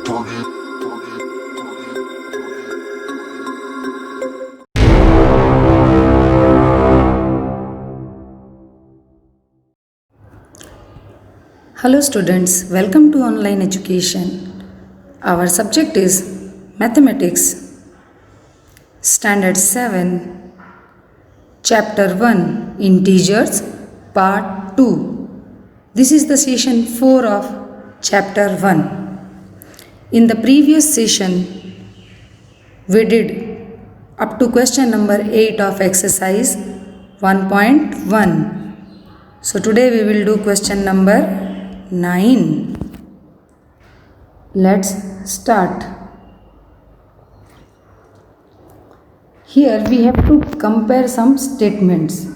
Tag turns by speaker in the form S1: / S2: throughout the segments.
S1: Hello students, welcome to online education. Our subject is Mathematics, Standard 7, Chapter 1, Integers, Part 2. This is the session 4 of Chapter 1. In the previous session, we did up to question number 8 of exercise 1.1. So today we will do question number 9. Let's start. Here we have to compare some statements.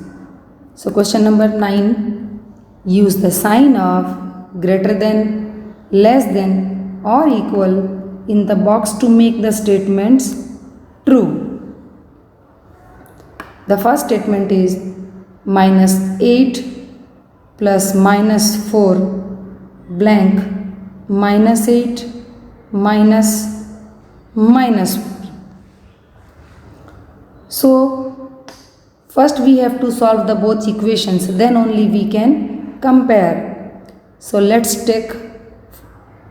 S1: So question number 9, use the sign of greater than, less than or equal in the box to make the statements true. The first statement is -8 plus -4 blank -8 minus -4. So first we have to solve the both equations, then only we can compare. So let's take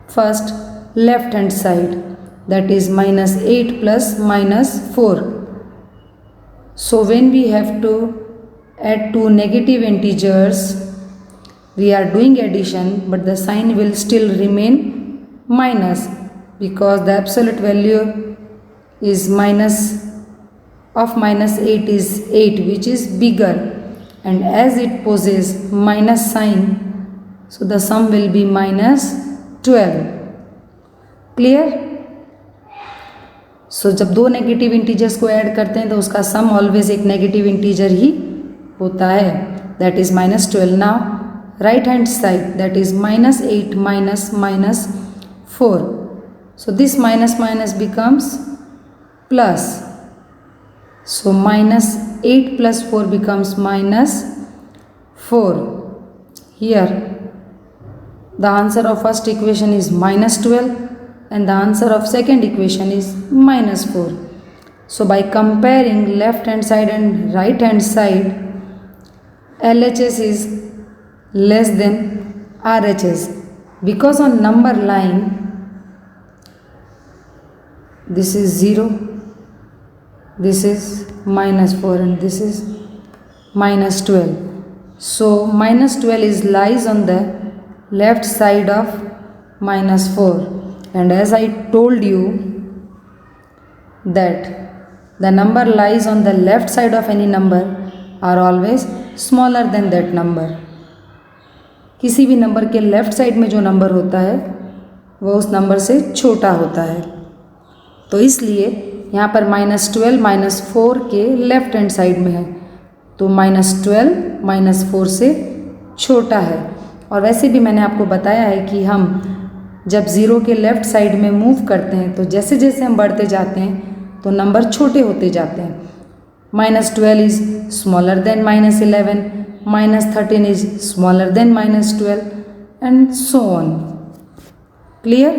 S1: first left hand side, that is -8 plus -4. So when we have to add two negative integers, we are doing addition, but the sign will still remain minus, because the absolute value is -8 is 8, which is bigger, and as it possesses minus sign, so the sum will be -12. Clear? So जब दो negative integers को add करते हैं तो उसका सम always एक negative integer ही होता है, that is -12. Now right hand side, that is -8 minus -4. So this minus becomes plus. So -8 plus 4 becomes -4. Here the answer of first equation is -12 and the answer of second equation is -4. So by comparing left hand side and right hand side, LHS is less than RHS, because on number line this is 0, this is -4 and this is -12. So -12 is lies on the left side of -4, and as I told you that the number lies on the left side of any number are always smaller than that number. किसी भी number के left side में जो number होता है वो उस number से छोटा होता है, तो इसलिए यहाँ पर -12 -4 के लेफ़्ट हैंड साइड में है, तो -12 -4 से छोटा है. और वैसे भी मैंने आपको बताया है कि हम जब ज़ीरो के लेफ़्ट साइड में मूव करते हैं तो जैसे जैसे हम बढ़ते जाते हैं तो नंबर छोटे होते जाते हैं. -12 is smaller than -11, -13 is smaller than -12, and so on. Clear?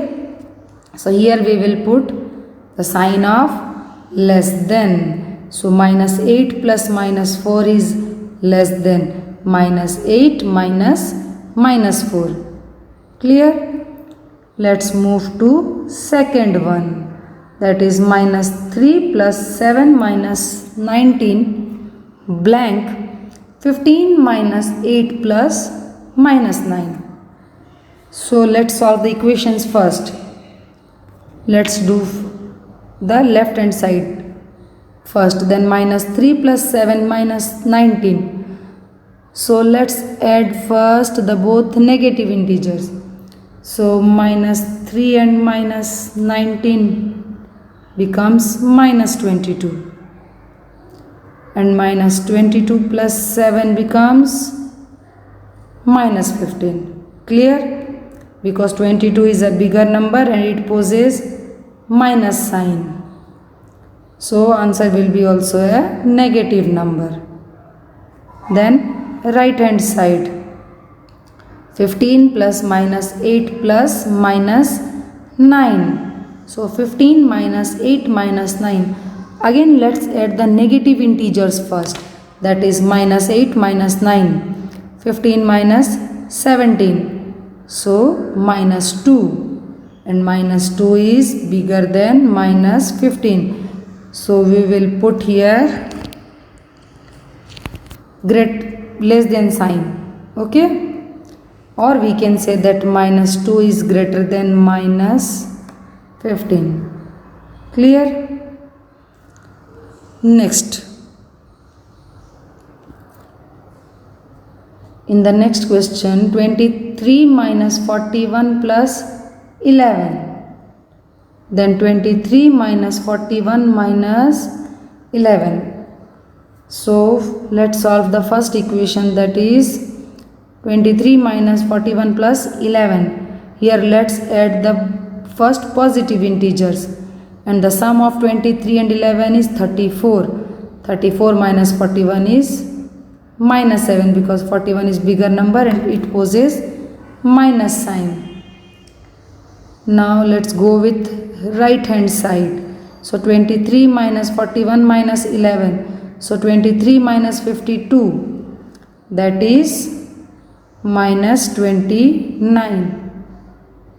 S1: So here we will put the sign of less than. So -8 plus -4 is less than -8 minus -4. Clear? Let's move to second one, that is -3 plus 7 minus 19 blank 15 minus 8 plus -9. So let's solve the equations first. Let's do the left hand side first, then -3 plus 7 minus 19. So let's add first the both negative integers. So -3 and -19 becomes -22. And -22 plus 7 becomes -15. Clear? Because 22 is a bigger number and it possesses minus sign. So answer will be also a negative number. Then right hand side, 15 plus -8 plus 9. So 15 minus 8 minus 9. Again let's add the negative integers first. That is minus 8 minus 9. 15 minus 17. So minus 2. And minus 2 is bigger than minus 15. So we will put here less than sign. Okay. Or we can say that minus 2 is greater than minus 15. Clear? Next. In the next question, 23 minus 41 plus 11. Then 23 minus 41 minus 11. So let's solve the first equation, that is 23 minus 41 plus 11. Here let's add the first positive integers, and the sum of 23 and 11 is 34. 34 minus 41 is minus 7, because 41 is bigger number and it poses minus sign. Now let's go with right hand side. So 23 minus 41 minus 11. So 23 minus 52, that is minus 29.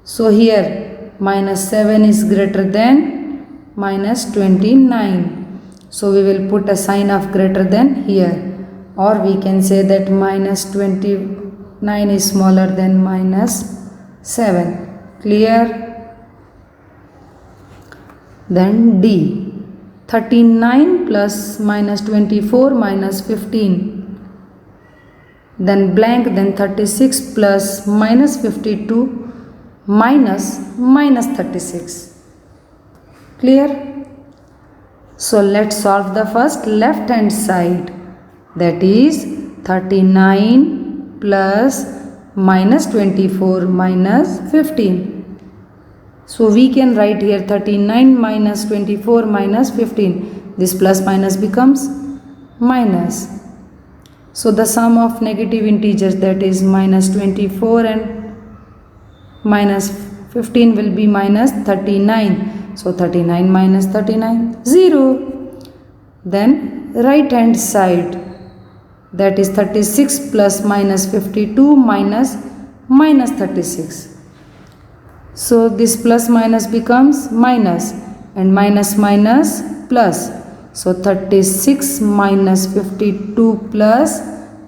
S1: So here minus 7 is greater than minus 29. So we will put a sign of greater than here, or we can say that minus 29 is smaller than minus 7. Clear? Then D. 39 plus minus 24 minus 15. Then blank, then 36 plus minus 52 minus 36. Clear? So let's solve the first left hand side, that is 39 plus minus 24 minus 15. So we can write here 39 minus 24 minus 15. This plus minus becomes minus. So the sum of negative integers, that is minus 24 and minus 15, will be minus 39. So 39 minus 39, 0. Then right hand side, that is 36 plus minus 52 minus 36. So this plus minus becomes minus, and minus minus plus. So 36 minus 52 plus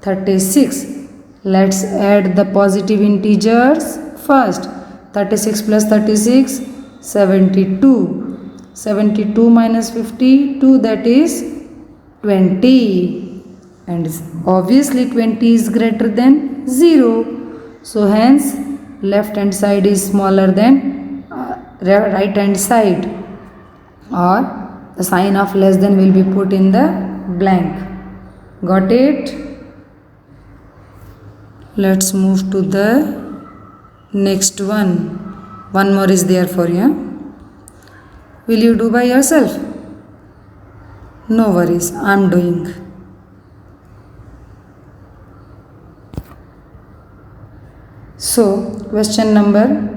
S1: 36. Let's add the positive integers first. 36 plus 36, 72. 72 minus 52, that is 20. And obviously 20 is greater than 0. So hence left hand side is smaller than right hand side, or the sign of less than will be put in the blank. Got it? Let's move to the next one. One more is there for you. Will you do by yourself? No worries, I am doing. So question number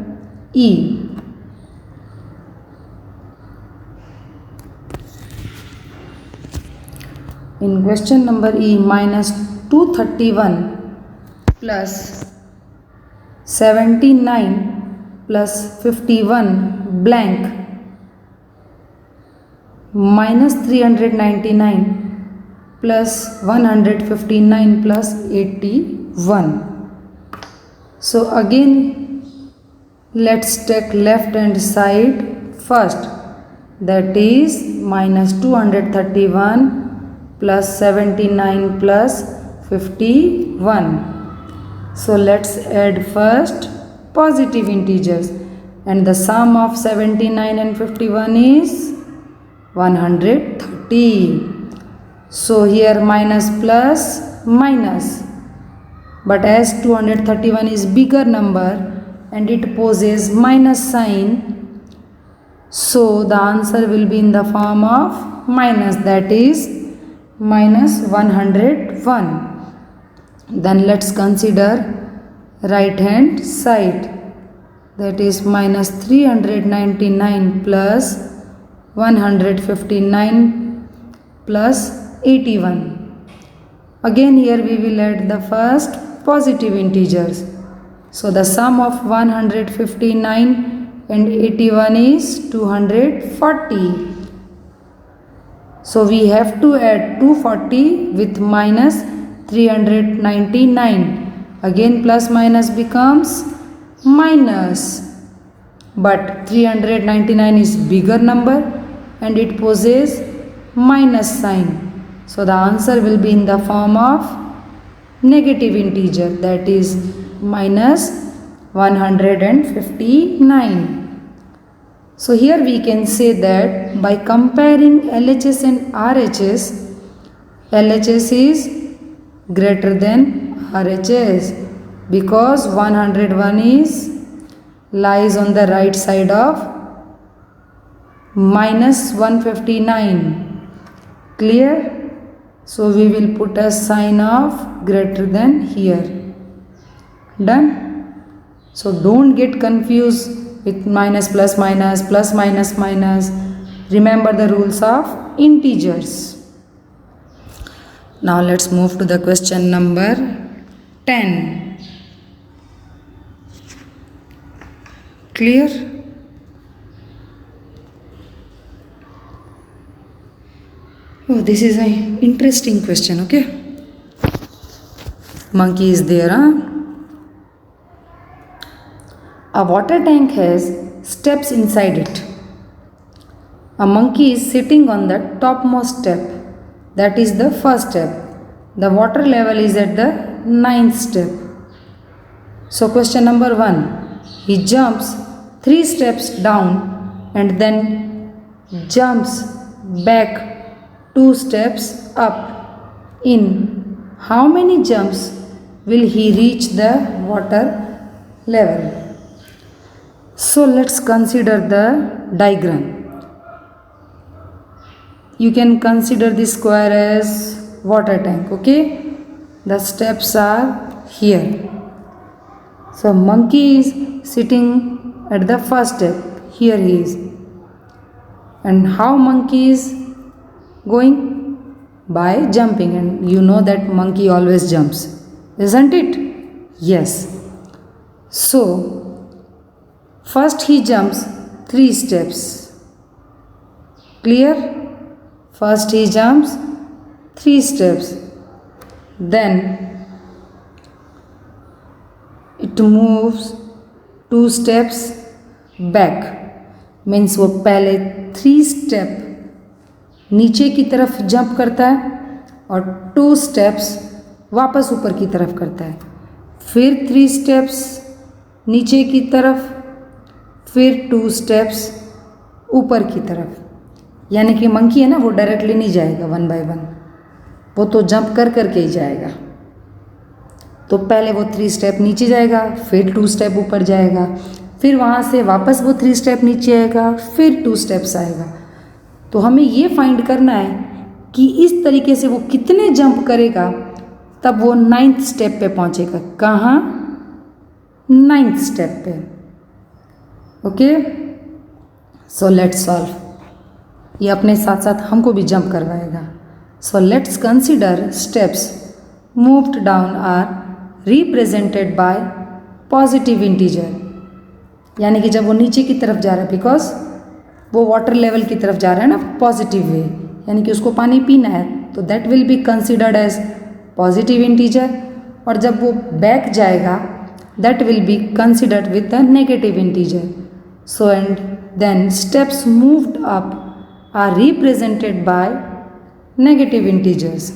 S1: E. In question number E, minus 231 plus 79 plus 51 blank minus 399 plus 159 plus 81. So again let's take left hand side first, that is minus 231 plus 79 plus 51. So let's add first positive integers, and the sum of 79 and 51 is 130. So here minus plus minus, but as 231 is bigger number and it poses minus sign, so the answer will be in the form of minus, that is minus 101. Then let's consider right hand side. that is minus 399 plus 159 plus 81. Again here we will add the first positive integers. So the sum of 159 and 81 is 240. So we have to add 240 with minus 399. Again plus minus becomes minus. But 399 is bigger number and it possesses minus sign. So the answer will be in the form of negative integer, that is minus 159. So here we can say that by comparing LHS and RHS, LHS is greater than RHS because 101 lies on the right side of minus 159. Clear? So we will put a sign of greater than here. Done? So don't get confused with minus plus minus, plus minus minus. Remember the rules of integers. Now let's move to the question number 10. Clear? Oh, this is an interesting question, okay? Monkey is there, huh? A water tank has steps inside it. A monkey is sitting on the topmost step. That is the first step. The water level is at the 9th step. So question number 1. He jumps 3 steps down and then jumps back 2 steps up. In how many jumps will he reach the water level? So let's consider the diagram. You can consider this square as water tank, okay? The steps are here. So monkey is sitting at the first step. Here he is. And how monkey is going? By jumping, and you know that monkey always jumps, isn't it? Yes. So first he jumps 3 steps. Clear? First he jumps 3 steps. Then it moves 2 steps back. Means वो पहले 3 step नीचे की तरफ jump करता है और 2 steps वापस ऊपर की तरफ करता है. फिर 3 स्टेप्स नीचे की तरफ, फिर 2 स्टेप्स ऊपर की तरफ. यानी कि मंकी है ना, वो डायरेक्टली नहीं जाएगा 1 बाय 1, वो तो जंप कर करके ही जाएगा. तो पहले वो 3 स्टेप नीचे जाएगा, फिर 2 स्टेप ऊपर जाएगा, फिर वहाँ से वापस वो 3 स्टेप नीचे आएगा, फिर 2 स्टेप्स आएगा. तो हमें ये फाइंड करना है कि इस तरीके से वो कितने जंप करेगा तब वो 9th स्टेप पे पहुँचेगा. कहाँ? 9th स्टेप पे. Okay, so let's solve. ये अपने साथ साथ हमको भी जंप करवाएगा. So let's consider steps moved down are represented by positive integer. यानी कि जब वो नीचे की तरफ जा रहा है, बिकॉज वो वाटर लेवल की तरफ जा रहा है ना, पॉजिटिव वे, यानी कि उसको पानी पीना है, तो that will be considered as positive integer. और जब वो बैक जाएगा that will be considered with the negative integer. So and then steps moved up are represented by negative integers.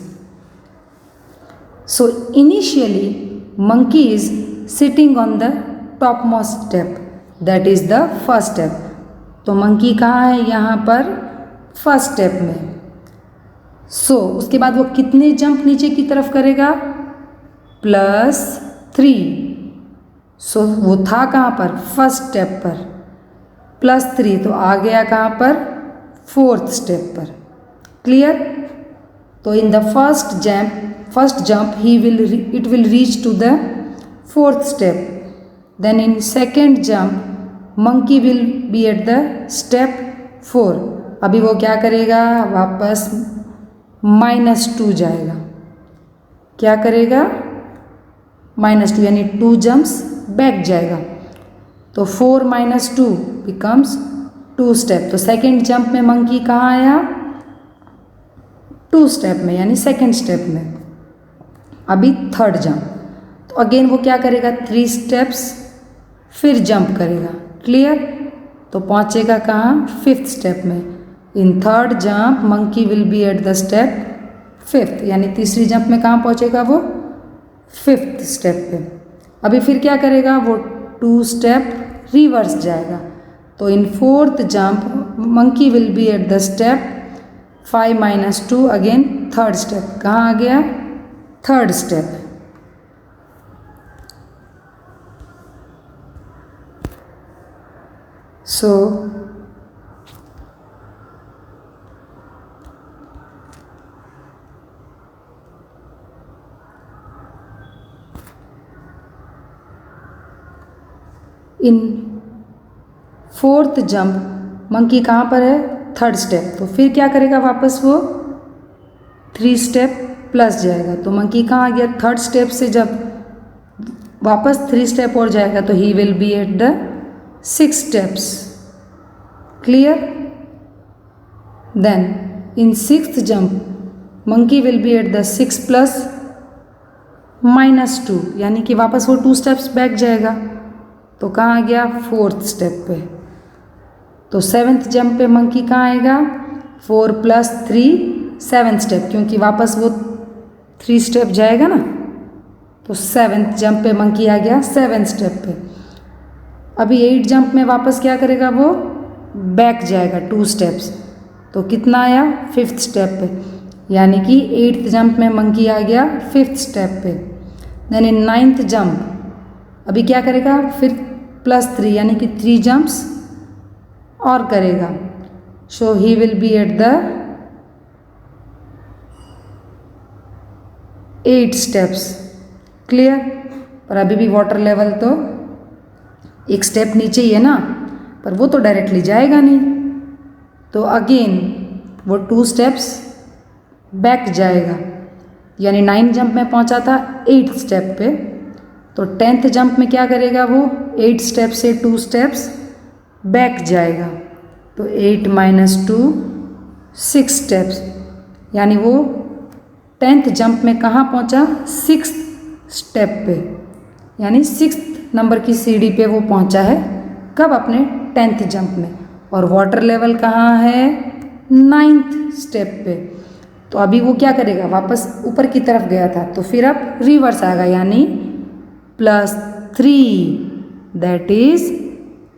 S1: So initially monkey is sitting on the topmost step, that is the first step. तो monkey कहाँ है? यहाँ पर first step में. So उसके बाद वो कितने जंप नीचे की तरफ करेगा? +3. So वो था कहाँ पर? फर्स्ट स्टेप पर. +3 तो आ गया कहाँ पर? 4th स्टेप पर. क्लियर? तो in the first jump it will reach to the 4th step. Then in second jump monkey will be at the step 4। अभी वो क्या करेगा, वापस -2 जाएगा। क्या करेगा, -2 यानी 2 जम्प्स बैक जाएगा। तो 4 - 2 बिकम्स 2 स्टेप। तो सेकेंड जंप में मंकी कहाँ आया, 2 स्टेप में यानी सेकेंड स्टेप में। अभी थर्ड जंप, तो अगेन वो क्या करेगा, 3 स्टेप्स फिर जंप करेगा। क्लियर। तो पहुँचेगा कहाँ, 5th स्टेप में। इन third jump monkey will be at the step 5th, यानी तीसरी जंप में कहाँ पहुँचेगा वो, 5th स्टेप पे। अभी फिर क्या करेगा, वो 2 स्टेप रिवर्स जाएगा। तो इन 4th jump monkey will be at the step 5 - 2, again third step. कहाँ आ गया, थर्ड स्टेप। सो इन 4th जंप मंकी कहाँ पर है, थर्ड स्टेप। तो फिर क्या करेगा, वापस वो 3 स्टेप प्लस जाएगा। तो मंकी कहाँ आ गया, थर्ड स्टेप से जब वापस 3 स्टेप और जाएगा तो he will be at the 6 steps. Clear. Then in 6th jump monkey will be at the 6 + -2, यानी कि वापस वो 2 स्टेप्स बैक जाएगा। तो कहाँ आ गया, 4th स्टेप पे। तो 7th जंप पे मंकी कहाँ आएगा, 4 + 3 7th स्टेप, क्योंकि वापस वो 3 स्टेप जाएगा ना। तो 7th जंप पे मंकी आ गया 7th स्टेप पे। अभी 8th जंप में वापस क्या करेगा, वो बैक जाएगा 2 स्टेप्स। तो कितना आया, 5th स्टेप पे, यानी कि 8th जंप में मंकी आ गया 5th स्टेप पे। देन इन 9th जंप अभी क्या करेगा, फिर +3 यानी कि 3 जंप्स और करेगा। So he will be at the 8 steps. Clear. पर अभी भी वाटर लेवल तो एक स्टेप नीचे ही है ना, पर वो तो डायरेक्टली जाएगा नहीं। तो अगेन वो 2 स्टेप्स बैक जाएगा, यानी 9 जंप में पहुंचा था 8th स्टेप पे। तो 10th जंप में क्या करेगा, वो 8 स्टेप से 2 स्टेप्स बैक जाएगा। तो 8 - 2 6 स्टेप्स, यानी वो 10th जंप में कहाँ पहुंचा, 6th स्टेप पे, यानी 6th नंबर की सीढ़ी पे वो पहुंचा है। कब, अपने 10th जंप में। और वाटर लेवल कहाँ है, 9th स्टेप पे। तो अभी वो क्या करेगा, वापस ऊपर की तरफ गया था, तो फिर अब रिवर्स आएगा, यानी +3, that is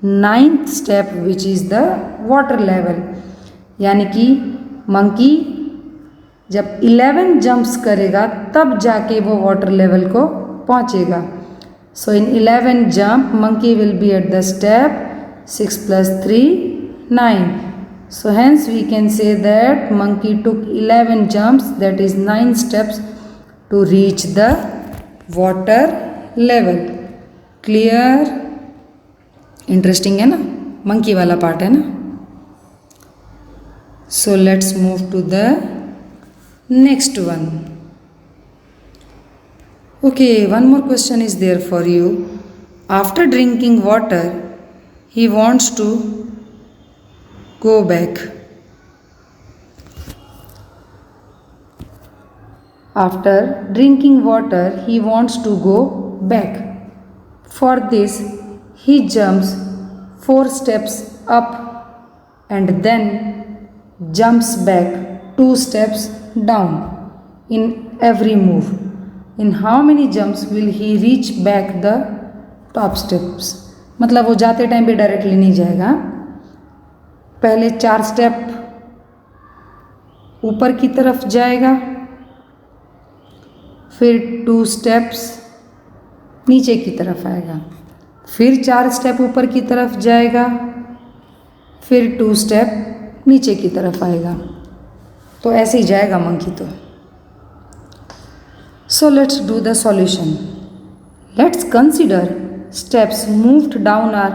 S1: 9th step which is the water level. यानी कि मंकी जब 11 जंप्स करेगा तब जाके वो वाटर लेवल को पहुंचेगा। सो इन 11 jump monkey will be at the step 6 + 3 9. So hence we can say that monkey took 11 jumps, that is 9 steps to reach the water level. Clear? Interesting है ना, monkey वाला part है ना. So let's move to the next one. Okay, one more question is there for you. After drinking water, he wants to go back. After drinking water, he wants to go back. For this, he jumps 4 steps up and then jumps back 2 steps down in every move. In how many jumps will he reach back the top steps? मतलब वो जाते time पे directly नहीं जाएगा, पहले 4 step ऊपर की तरफ जाएगा, फिर 2 स्टेप्स नीचे की तरफ आएगा, फिर 4 स्टेप ऊपर की तरफ जाएगा, फिर 2 स्टेप नीचे की तरफ आएगा. तो ऐसे ही जाएगा मंकी तो. So let's do the solution. Let's consider steps moved down are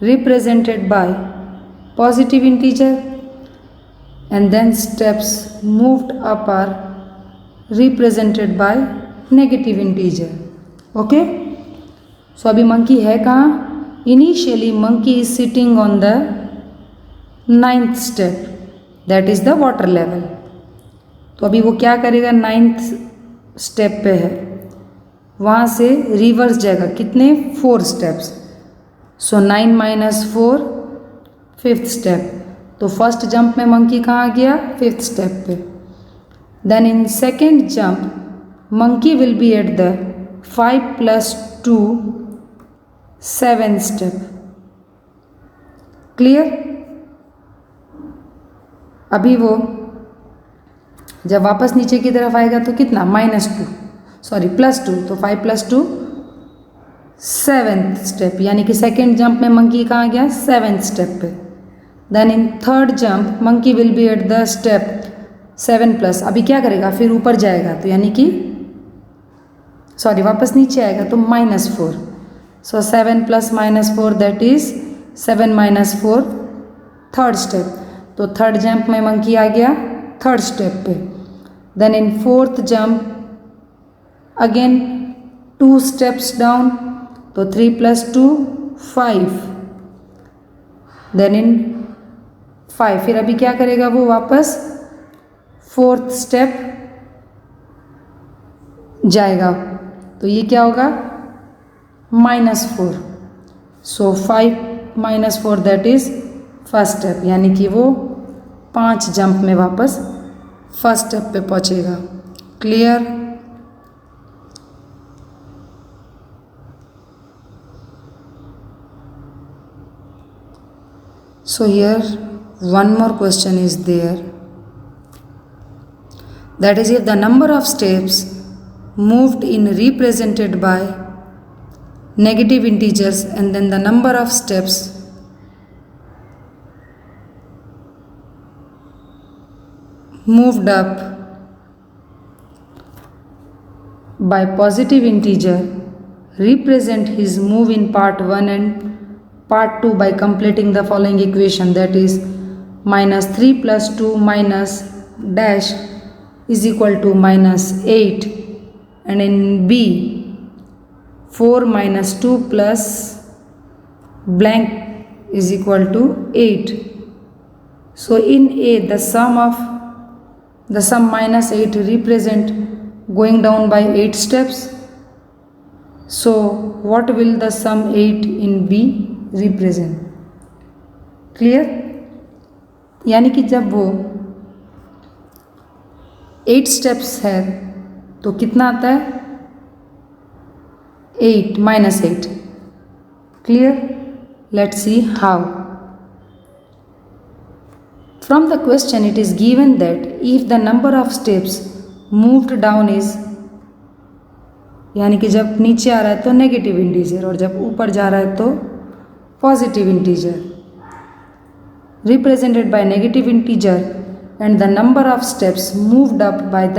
S1: represented by positive integer, and then steps moved up are represented by negative integer. Okay, so अभी monkey है कहाँ? Initially monkey is sitting on the 9th step, that is the water level. तो अभी वो क्या करेगा? 9th step पे है, वहाँ से रिवर्स जाएगा कितने? 4 steps. So 9 minus 4 5th step. तो फर्स्ट जंप में मंकी कहाँ गया? 5th स्टेप पे. Then in second jump monkey will be at the 5 + 2 7th step. Clear? अभी वो जब वापस नीचे की तरफ आएगा तो कितना? +2, तो 5 + 2 7th स्टेप, यानी कि सेकेंड जंप में मंकी कहाँ गया? 7th स्टेप पे. Then in third jump monkey will be at the step 7+. अभी क्या करेगा? फिर ऊपर जाएगा, तो यानी कि वापस नीचे आएगा तो -4. So 7 + -4 that is 7 - 4 third step. तो थर्ड जंप में मंकी आ गया थर्ड स्टेप पे. Then in fourth jump again 2 steps down, तो 3 + 2 5. देन इन 5 फिर अभी क्या करेगा? वो वापस 4th स्टेप जाएगा, तो ये क्या होगा? -4. सो 5 - 4 दैट इज फर्स्ट स्टेप, यानी कि वो 5 जंप में वापस फर्स्ट स्टेप पे पहुंचेगा. Clear? So here one more question is there, that is if the number of steps moved in represented by negative integers and then the number of steps moved up by positive integer represent his move in part 1 and part 2 by completing the following equation, that is -3 + 2 minus dash is equal to -8, and in B 4 - 2 plus blank is equal to 8. So in A the sum -8 represent going down by 8 steps. So what will the sum 8 in B represent? Clear? यानी कि जब वो 8 steps है तो कितना आता है? 8 -8. Clear? Let's see how. From the question it is given that if the number of steps moved down is, यानी कि जब नीचे आ रहा है तो नेगेटिव इंटीजर और जब ऊपर जा रहा है तो positive integer, represented by negative integer and the number of steps moved up by the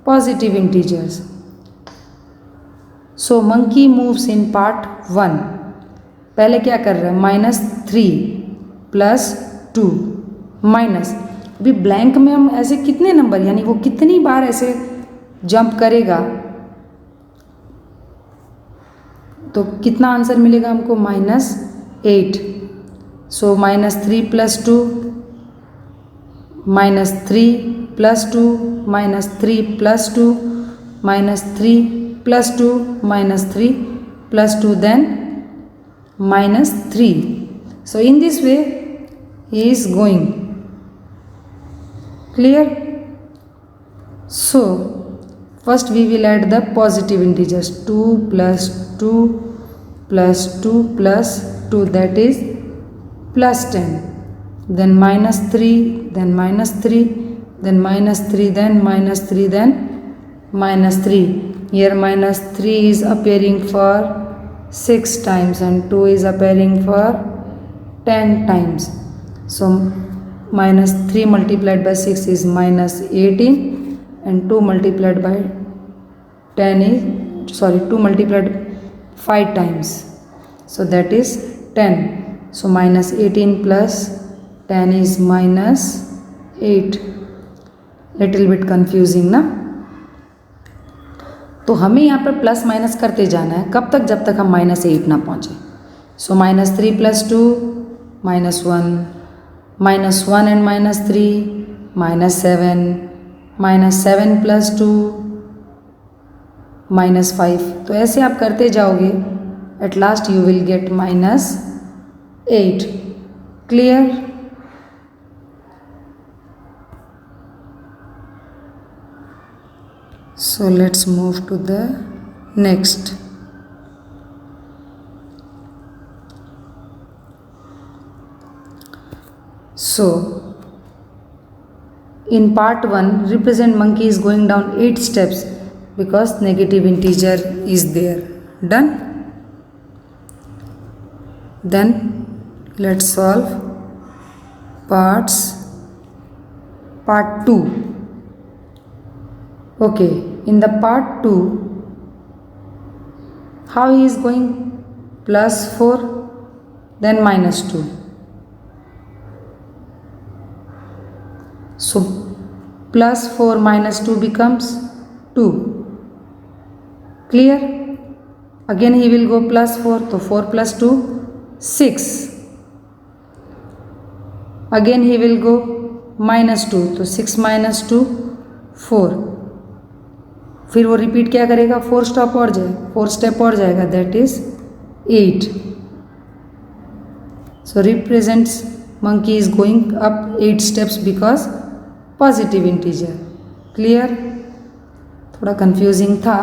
S1: positive integers. So monkey moves in part 1. पहले क्या कर रहा है? -3 + 2 माइनस. अभी ब्लैंक में हम ऐसे कितने नंबर, यानी वो कितनी बार ऐसे जंप करेगा तो कितना आंसर मिलेगा हमको? -8. सो -3 + 2 -3 + 2 -3 + 2 -3 + 2 -3 + 2 then -3. So in this way he is going. Clear? So first we will add the positive integers. 2 + 2 + 2 + 2 that is +10. Then -3, then -3, then -3, then -3, then -3. Here -3 is appearing for 6 times and 2 is appearing for 10 times. So -3 multiplied by 6 is -18 and 2 multiplied by 10 is 2 multiplied 5 times, so that is 10. So minus 18 plus 10 is minus 8. Little bit confusing ना. तो हमें यहाँ पर plus minus करते जाना है. कब तक? जब तक हम माइनस 8 ना पहुँचे. So minus 3 plus 2 minus 1, minus 1 and minus 3 minus 7, minus 7 plus 2 minus 5. तो ऐसे आप करते जाओगे. At last you will get minus 8. Clear? So let's move to the next. So in part 1 represent monkey is going down 8 steps because negative integer is there. Done? Then let's solve part 2. Okay, in the part 2, how he is going? Plus 4, then minus 2. So plus 4 minus 2 becomes 2. Clear? Again he will go plus 4, so 4 plus 2, 6. Again he will go minus 2, तो 6 minus 2, 4. फिर वो repeat क्या करेगा? 4 step और जाएगा, that is 8. So represents monkey is going up 8 steps because positive integer. Clear? थोड़ा confusing था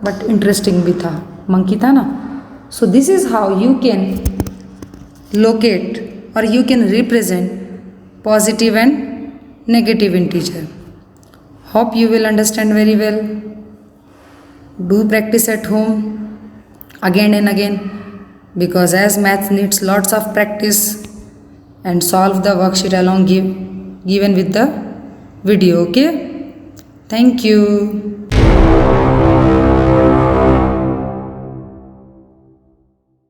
S1: but interesting भी था. मंकी था ना. So this is how you can locate और you can represent positive and negative integer. Hope you will understand very well. Do practice at home again and again, because as math needs lots of practice, and solve the worksheet along given with the video. Okay, thank you.